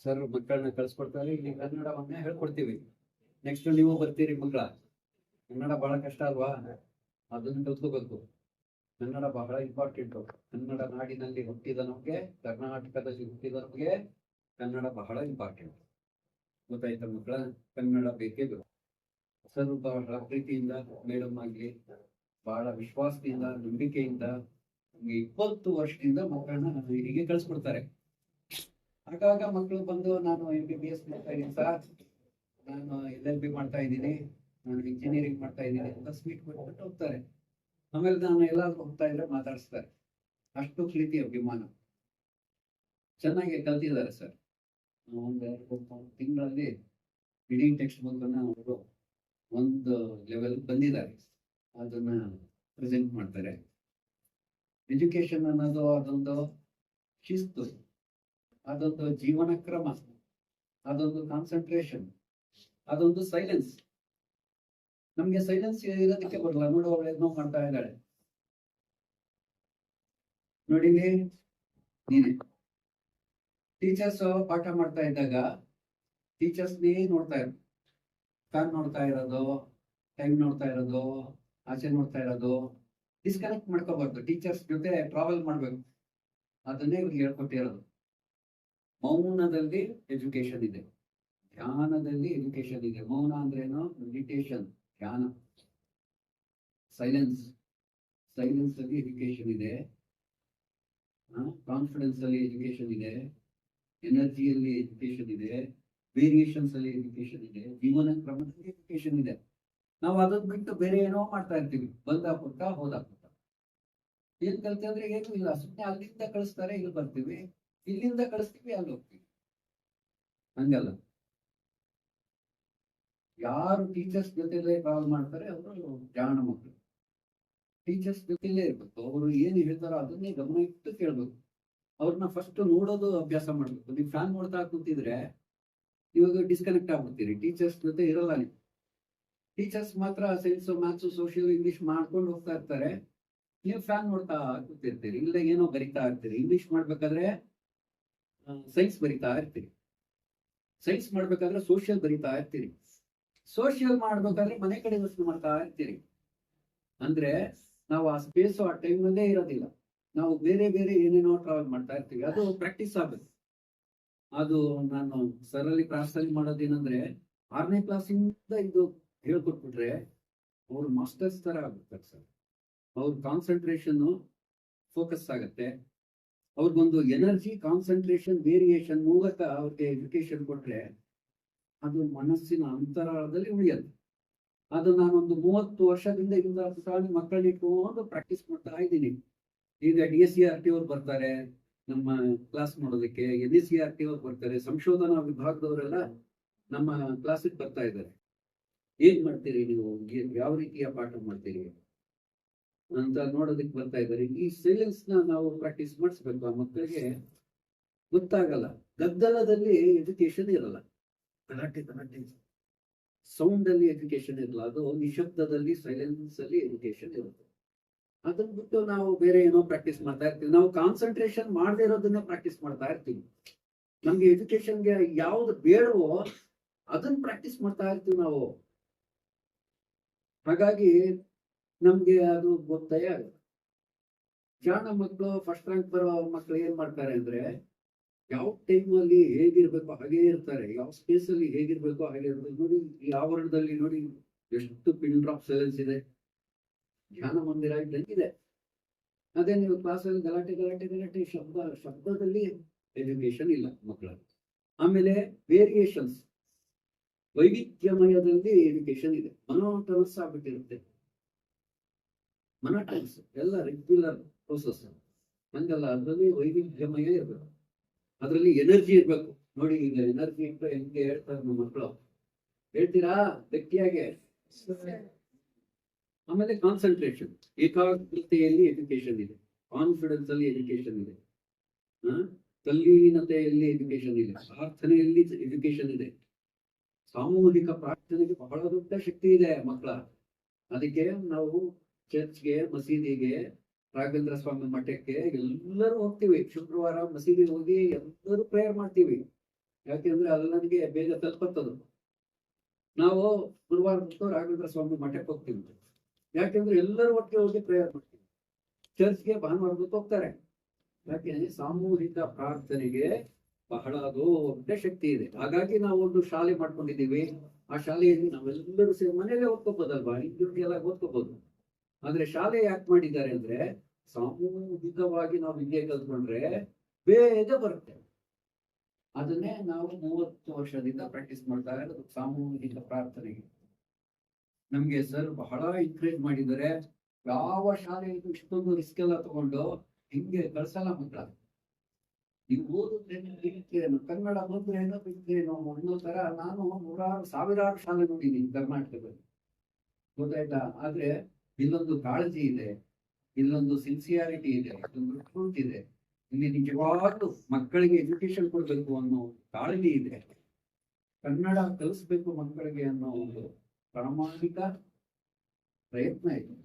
Sir ಮಕ್ಕಳನ್ನ ಕಳ್ಸ್ಕೊಡ್ತಾರೆ, ಇಲ್ಲಿ ಕನ್ನಡವನ್ನೇ ಹೇಳ್ಕೊಡ್ತೀವಿ. ನೆಕ್ಸ್ಟ್ ನೀವು ಬರ್ತೀರಿ ಮಕ್ಕಳ, ಕನ್ನಡ ಬಹಳ ಕಷ್ಟ ಅಲ್ವಾ, ಅದನ್ನ ಕಲ್ತ್ಕೋಬೇಕು. ಕನ್ನಡ ಬಹಳ ಇಂಪಾರ್ಟೆಂಟ್. ಕನ್ನಡ ನಾಡಿನಲ್ಲಿ ಹುಟ್ಟಿದ ನಮ್ಗೆ, ಕರ್ನಾಟಕದಲ್ಲಿ ಹುಟ್ಟಿದ ನಮ್ಗೆ ಕನ್ನಡ ಬಹಳ ಇಂಪಾರ್ಟೆಂಟ್. ಗೊತ್ತಾಯ್ತಾ ಮಕ್ಕಳ? ಕನ್ನಡ ಬೇಕೇ ಬೇಕು. ಸರ್ ಬಹಳ ಪ್ರೀತಿಯಿಂದ ಮೇಡಮ್ ಆಗ್ಲಿ ಬಹಳ ವಿಶ್ವಾಸದಿಂದ ನಂಬಿಕೆಯಿಂದ 20 ವರ್ಷದಿಂದ ಮಕ್ಕಳನ್ನ ಇಲ್ಲಿಗೆ ಕಳ್ಸ್ಕೊಡ್ತಾರೆ. ಆಗಾಗ ಮಕ್ಕಳು ಬಂದು ನಾನು MBBS ಮಾಡ್ತಾ ಇದ್ದೀನಿ ಸರ್, ನಾನು LLB ಮಾಡ್ತಾ ಇದ್ದೀನಿ, ನಾನು ಇಂಜಿನಿಯರಿಂಗ್ ಮಾಡ್ತಾ ಇದ್ದೀನಿ ಅಂತ ಸ್ವೀಟ್ ಕೊಟ್ಬಿಟ್ಟು ಹೋಗ್ತಾರೆ. ಆಮೇಲೆ ನಾನು ಎಲ್ಲಾದ್ರೂ ಹೋಗ್ತಾ ಇದ್ರೆ ಮಾತಾಡಿಸ್ತಾರೆ. ಅಷ್ಟು ಪ್ರೀತಿ ಅಭಿಮಾನ. ಚೆನ್ನಾಗಿ ಕಲ್ತಿದ್ದಾರೆ ಸರ್. ಒಂದು ತಿಂಗಳಲ್ಲಿ ಇಡೀ ಟೆಕ್ಸ್ಟ್ ಬುಕ್ ಅನ್ನ ಅವರು ಒಂದು ಲೆವೆಲ್ ಬಂದಿದ್ದಾರೆ, ಅದನ್ನ ಪ್ರೆಸೆಂಟ್ ಮಾಡ್ತಾರೆ. ಎಜುಕೇಶನ್ ಅನ್ನೋದು ಅದೊಂದು ಶಿಸ್ತು, ಅದೊಂದು ಜೀವನ ಕ್ರಮ, ಅದೊಂದು ಕಾನ್ಸಂಟ್ರೇಷನ್, ಅದೊಂದು ಸೈಲೆನ್ಸ್. ನಮ್ಗೆ ಸೈಲೆನ್ಸ್ ಇರೋದಕ್ಕೆ ಬರಲ್ಲ. ನೋಡು ಅವಳು ಏನೋ ಮಾಡ್ತಾ ಇದ್ದಾಳೆ, ನೋಡಿ ನೀನೆ. ಟೀಚರ್ಸ್ ಪಾಠ ಮಾಡ್ತಾ ಇದ್ದಾಗ ಟೀಚರ್ಸ್ನೇ ನೋಡ್ತಾ ಇರೋದು, ಫ್ಯಾನ್ ನೋಡ್ತಾ ಇರೋದು, ಟೈಮ್ ನೋಡ್ತಾ ಇರೋದು, ಆಚೆ ನೋಡ್ತಾ ಇರೋದು. ಡಿಸ್ಕನೆಕ್ಟ್ ಮಾಡ್ಕೋಬಾರ್ದು. ಟೀಚರ್ಸ್ ಜೊತೆ ಟ್ರಾವೆಲ್ ಮಾಡ್ಬೇಕು. ಅದನ್ನೇ ಇವ್ರಿಗೆ ಹೇಳ್ಕೊಟ್ಟಿರೋದು. ಮೌನದಲ್ಲಿ ಎಜುಕೇಶನ್ ಇದೆ, ಧ್ಯಾನದಲ್ಲಿ ಎಜುಕೇಶನ್ ಇದೆ. ಮೌನ ಅಂದ್ರೇನು? ಮೆಡಿಟೇಷನ್, ಧ್ಯಾನ. ಸೈಲೆನ್ಸ್ ಅಲ್ಲಿ ಎಜುಕೇಶನ್ ಇದೆ. ಕಾನ್ಫಿಡೆನ್ಸ್ ಅಲ್ಲಿ ಎಜುಕೇಶನ್ ಇದೆ, ಎನರ್ಜಿಯಲ್ಲಿ ಎಜುಕೇಶನ್ ಇದೆ, ವೇರಿಯೇಷನ್ಸ್ ಅಲ್ಲಿ ಎಜುಕೇಶನ್ ಇದೆ, ಜೀವನ ಕ್ರಮದಲ್ಲಿ ಎಜುಕೇಶನ್ ಇದೆ. ನಾವು ಅದನ್ನ ಬಿಟ್ಟು ಬೇರೆ ಏನೋ ಮಾಡ್ತಾ ಇರ್ತೀವಿ. ಬಂದ ಪುಟ್ಟ ಹೋದ ಪುಟ್ಟ. ಏನ್ ಕಲ್ತೆ ಅಂದ್ರೆ ಏನೂ ಇಲ್ಲ. ಸುಮ್ಮನೆ ಅಲ್ಲಿಂದ ಕಳಿಸ್ತಾರೆ, ಇಲ್ಲಿ ಬರ್ತೀವಿ, ಇಲ್ಲಿಂದ ಕಳಿಸ್ತೀವಿ, ಅಲ್ಲಿ ಹೋಗ್ತೀವಿ. ಹಂಗಲ್ಲ. ಯಾರು ಟೀಚರ್ಸ್ ಜೊತೆಲೇ ಟ್ರಾವೆಲ್ ಮಾಡ್ತಾರೆ ಅವರು ಜಾಣ ಮಕ್ಕಳು. ಟೀಚರ್ಸ್ ಜೊತೆಲೇ ಇರ್ಬೇಕು. ಅವರು ಏನು ಹೇಳ್ತಾರೋ ಅದನ್ನೇ ಗಮನ ಇಟ್ಟು ಕೇಳ್ಬೇಕು. ಅವ್ರನ್ನ ಫಸ್ಟ್ ನೋಡೋದು ಅಭ್ಯಾಸ ಮಾಡ್ಬೇಕು. ನೀವು ಫ್ಯಾನ್ ನೋಡ್ತಾ ಕೂತಿದ್ರೆ ಇವಾಗ ಡಿಸ್ಕನೆಕ್ಟ್ ಆಗ್ಬಿಡ್ತೀರಿ, ಟೀಚರ್ಸ್ ಜೊತೆ ಇರಲ್ಲ ನೀವು. ಟೀಚರ್ಸ್ ಮಾತ್ರ ಸೈನ್ಸ್, ಮ್ಯಾಥ್ಸ್, ಸೋಷಿಯಲ್, ಇಂಗ್ಲಿಷ್ ಮಾಡ್ಕೊಂಡು ಹೋಗ್ತಾ ಇರ್ತಾರೆ, ನೀವು ಫ್ಯಾನ್ ನೋಡ್ತಾ ಕೂತಿರ್ತೀರಿ, ಇಲ್ಲ ಏನೋ ಬರಿತಾ ಇರ್ತೀರಿ. ಇಂಗ್ಲಿಷ್ ಮಾಡ್ಬೇಕಾದ್ರೆ ಸೈನ್ಸ್ ಬರಿತಾ ಇರ್ತೀರಿ, ಸೈನ್ಸ್ ಮಾಡ್ಬೇಕಾದ್ರೆ ಸೋಷಿಯಲ್ ಬರಿತಾ ಇರ್ತೀರಿ, ಸೋಷಿಯಲ್ ಮಾಡ್ಬೇಕಾದ್ರೆ ಮನೆ ಕಡೆ ಯೋಚನೆ ಮಾಡ್ತಾ ಇರ್ತೀರಿ. ಅಂದ್ರೆ ನಾವು ಆ ಸ್ಪೇಸ್ ಆ ಟೈಮಲ್ಲೇ ಇರೋದಿಲ್ಲ. ನಾವು ಬೇರೆ ಬೇರೆ ಏನೇನೋ ಟ್ರಾವೆಲ್ ಮಾಡ್ತಾ ಇರ್ತೀವಿ. ಅದು ಪ್ರಾಕ್ಟೀಸ್ ಆಗುತ್ತೆ. ಅದು ನಾನು ಸರಲ್ಲಿ ಕ್ಲಾಸಲ್ಲಿ ಮಾಡೋದೇನಂದ್ರೆ 6ನೇ ಕ್ಲಾಸಿಂದ ಇದು ಹೇಳ್ಕೊಟ್ಬಿಟ್ರೆ ಅವ್ರು ಮಾಸ್ಟರ್ಸ್ ತರ ಆಗ್ಬಿಡ್ತಾರೆ ಸರ್. ಅವ್ರ ಕಾನ್ಸಂಟ್ರೇಷನ್ ಫೋಕಸ್ ಆಗುತ್ತೆ. ಅವ್ರಿಗೊಂದು ಎನರ್ಜಿ, ಕಾನ್ಸಂಟ್ರೇಷನ್, ವೇರಿಯೇಷನ್ ಮೂಲಕ ಅವ್ರಿಗೆ ಎಜುಕೇಶನ್ ಕೊಟ್ರೆ ಅದು ಮನಸ್ಸಿನ ಅಂತರಾಳದಲ್ಲಿ ಉಳಿಯುತ್ತೆ. ಅದು ನಾನೊಂದು 30 ವರ್ಷದಿಂದ ಮಕ್ಕಳನ್ನ ಇಟ್ಕೊಂಡು ಪ್ರಾಕ್ಟೀಸ್ ಮಾಡ್ತಾ ಇದ್ದೀನಿ. ಈಗ DSCRT ಅವ್ರು ಬರ್ತಾರೆ ನಮ್ಮ ಕ್ಲಾಸ್ ಮಾಡೋದಕ್ಕೆ, NSCRT ಅವ್ರು ಬರ್ತಾರೆ, ಸಂಶೋಧನಾ ವಿಭಾಗದವರೆಲ್ಲ ನಮ್ಮ ಕ್ಲಾಸಿಗೆ ಬರ್ತಾ ಇದ್ದಾರೆ. ಏನ್ ಮಾಡ್ತೀರಿ ನೀವು, ಯಾವ ರೀತಿಯ ಪಾಠ ಮಾಡ್ತೀರಿ ಅಂತ ನೋಡೋದಕ್ಕೆ ಬರ್ತಾ ಇದ್ದಾರೆ. ಈ ಸೈಲೆನ್ಸ್ ನಾವು ಪ್ರಾಕ್ಟೀಸ್ ಮಾಡಿಸ್ಬೇಕು. ಆ ಮಕ್ಕಳಿಗೆ ಗೊತ್ತಾಗಲ್ಲ. ಗದ್ದಲದಲ್ಲಿ ಎಜುಕೇಶನ್ ಇರಲ್ಲ, ಗಲಾಟೆ ಸೌಂಡ್ ಅಲ್ಲಿ ಎಜುಕೇಶನ್ ಇರಲ್ಲ. ಅದು ನಿಶಬ್ದದಲ್ಲಿ, ಸೈಲೆನ್ಸ್ ಅಲ್ಲಿ ಎಜುಕೇಶನ್ ಇರುತ್ತೆ. ಅದನ್ನ ಬಿಟ್ಟು ನಾವು ಬೇರೆ ಏನೋ ಪ್ರಾಕ್ಟೀಸ್ ಮಾಡ್ತಾ ಇರ್ತೀವಿ. ನಾವು ಕಾನ್ಸಂಟ್ರೇಷನ್ ಮಾಡದೇ ಇರೋದನ್ನ ಪ್ರಾಕ್ಟೀಸ್ ಮಾಡ್ತಾ ಇರ್ತೀವಿ. ನಮ್ಗೆ ಎಜುಕೇಶನ್ಗೆ ಯಾವ್ದು ಬೇಡವೋ ಅದನ್ನ ಪ್ರಾಕ್ಟೀಸ್ ಮಾಡ್ತಾ ಇರ್ತೀವಿ ನಾವು. ಹಾಗಾಗಿ ನಮ್ಗೆ ಅದು ಗೊತ್ತೇ ಆಗುತ್ತೆ. ಜಾಣ ಮಕ್ಕಳು, ಫಸ್ಟ್ ರ್ಯಾಂಕ್ ಬರೋ ಮಕ್ಕಳು ಏನ್ ಮಾಡ್ತಾರೆ ಅಂದ್ರೆ ಯಾವ ಟೈಮ್ ಅಲ್ಲಿ ಹೇಗಿರ್ಬೇಕು ಹಾಗೇ ಇರ್ತಾರೆ, ಯಾವ ಸ್ಪೇಸ್ ಅಲ್ಲಿ ಹೇಗಿರ್ಬೇಕು ಹಾಗೆ ಇರ್ಬೇಕು. ನೋಡಿ ಈ ಆವರಣದಲ್ಲಿ ನೋಡಿ ಎಷ್ಟು ಪಿನ್ ಡ್ರಾಪ್ ಸೈಲೆನ್ಸ್ ಇದೆ, ಧ್ಯಾನ ಮಂದಿರ ಇದ್ದಂಗಿದೆ. ಅದೇ ನೀವು ಕ್ಲಾಸಲ್ಲಿ ಗಲಾಟೆ ಶಬ್ದದಲ್ಲಿ ಎಜುಕೇಶನ್ ಇಲ್ಲ ಮಕ್ಕಳಲ್ಲಿ. ಆಮೇಲೆ ವೇರಿಯೇಷನ್ಸ್, ವೈವಿಧ್ಯಮಯದಲ್ಲಿ ಎಜುಕೇಶನ್ ಇದೆ. ಮನೋಟನಸ್ ಆಗ್ಬಿಟ್ಟಿರುತ್ತೆ. ಮನೋಟನಸ್ ಎಲ್ಲ ರೆಗ್ಯುಲರ್ ಪ್ರೋಸೆಸ್ ಹಂಗಲ್ಲ. ಅದರಲ್ಲಿ ವೈವಿಧ್ಯಮಯ ಇರ್ಬೇಕು, ಅದರಲ್ಲಿ ಎನರ್ಜಿ ಇರ್ಬೇಕು. ನೋಡಿ ಈಗ ಎನರ್ಜಿ ಅಂತ ಹೆಂಗೆ ಹೇಳ್ತಾರೆ ನಮ್ಮ ಮಕ್ಕಳು, ಹೇಳ್ತೀರಾ ಗಟ್ಟಿಯಾಗೆ. ಆಮೇಲೆ ಕಾನ್ಸಂಟ್ರೇಷನ್, ಏಕಾಗ್ರತೆಯಲ್ಲಿ ಎಜುಕೇಶನ್ ಇದೆ, ಕಾನ್ಫಿಡೆನ್ಸ್ ಅಲ್ಲಿ ಎಜುಕೇಶನ್ ಇದೆ, ತಲ್ಲೀನತೆಯಲ್ಲಿ ಎಜುಕೇಶನ್ ಇದೆ, ಪ್ರಾರ್ಥನೆಯಲ್ಲಿ ಎಜುಕೇಶನ್ ಇದೆ. ಸಾಮೂಹಿಕ ಪ್ರಾರ್ಥನೆಗೆ ಬಹಳ ದೊಡ್ಡ ಶಕ್ತಿ ಇದೆ ಮಕ್ಕಳ. ಅದಕ್ಕೆ ನಾವು ಚರ್ಚ್ಗೆ, ಮಸೀದಿಗೆ, ರಾಘವೇಂದ್ರ ಸ್ವಾಮಿ ಮಠಕ್ಕೆ ಎಲ್ಲರೂ ಹೋಗ್ತೀವಿ. ಶುಕ್ರವಾರ ಮಸೀದಿಗೆ ಹೋಗಿ ಎಲ್ಲರೂ ಪ್ರೇಯರ್ ಮಾಡ್ತೀವಿ. ಯಾಕೆಂದ್ರೆ ಅದು ನನಗೆ ಬೇಗ ತಲುಪತ್ತದು. ನಾವು ಗುರುವಾರ ಹೊತ್ತು ರಾಘವೇಂದ್ರ ಸ್ವಾಮಿ ಮಠಕ್ಕೆ ಹೋಗ್ತೀವಿ. ಯಾಕೆಂದ್ರೆ ಎಲ್ಲರೂ ಒಟ್ಟಿಗೆ ಹೋಗಿ ಪ್ರೇಯರ್ ಮಾಡ್ತೀವಿ. ಚರ್ಚ್ಗೆ ಭಾನುವಾರ ಹೊತ್ತು ಹೋಗ್ತಾರೆ. ಯಾಕೆ ಸಾಮೂಹಿಕ ಪ್ರಾರ್ಥನೆಗೆ ಬಹಳ ದೊಡ್ಡ ಶಕ್ತಿ ಇದೆ. ಹಾಗಾಗಿ ನಾವು ಒಂದು ಶಾಲೆ ಮಾಡ್ಕೊಂಡಿದ್ದೀವಿ. ಆ ಶಾಲೆಯಲ್ಲಿ ನಾವೆಲ್ಲರೂ ಸೇರಿ ಮನೇಲೆ ಓದ್ಕೋಬೋದಲ್ವಾ, ಇಂಡಿವಿಜುವಲ್ ಆಗಿ ಓದ್ಕೋಬಹುದು. ಆದ್ರೆ ಶಾಲೆ ಯಾಕೆ ಮಾಡಿದ್ದಾರೆ ಅಂದ್ರೆ ಸಾಮೂಹಿಕವಾಗಿ ನಾವು ವಿದ್ಯೆ ಕಲ್ತ್ಕೊಂಡ್ರೆ ಬೇಗ ಬರುತ್ತೆ. ಅದನ್ನೇ ನಾವು 30 ವರ್ಷದಿಂದ ಪ್ರಾಕ್ಟೀಸ್ ಮಾಡ್ತಾ ಇರೋದು, ಸಾಮೂಹಿಕ ಪ್ರಾರ್ಥನೆಗೆ. ನಮ್ಗೆ ಸರ್ ಬಹಳ ಎನ್ಕರೇಜ್ ಮಾಡಿದ್ದಾರೆ. ಯಾವ ಶಾಲೆಗೂ ಇಷ್ಟೊಂದು ರಿಸ್ಕ್ ಎಲ್ಲ ತಗೊಂಡು ಹಿಂಗೆ ಕಳ್ಸಲ್ಲ ಮಕ್ಕಳ. ನೀವು ಓದಿದ್ರೇನು ಬಿಡ್ತೇನು, ಕನ್ನಡ ಓದ್ರೇನೋ ಬಿಡ್ತೇನೋ ಅನ್ನೋ ತರ ನಾನು ಸಾವಿರಾರು ಶಾಲೆ ನೋಡಿದ್ದೀನಿ ಕರ್ನಾಟಕದಲ್ಲಿ, ಗೊತ್ತಾಯ್ತಾ. ಆದ್ರೆ ಇಲ್ಲೊಂದು ಕಾಳಜಿ ಇದೆ, ಇಲ್ಲೊಂದು ಸಿನ್ಸಿಯಾರಿಟಿ ಇದೆ, ಇಲ್ಲೊಂದು ಟ್ರೂತ್ ಇದೆ. ಇಲ್ಲಿ ನಿಜವಾಗ್ಲೂ ಮಕ್ಕಳಿಗೆ ಎಜುಕೇಶನ್ ಕೊಡ್ಬೇಕು ಅನ್ನೋ ಕಾಳಜಿ ಇದೆ. ಕನ್ನಡ ಕಲಿಸ್ಬೇಕು ಮಕ್ಕಳಿಗೆ ಅನ್ನೋ ಒಂದು ಪ್ರಾಮಾಣಿಕ ಪ್ರಯತ್ನ ಇದೆ.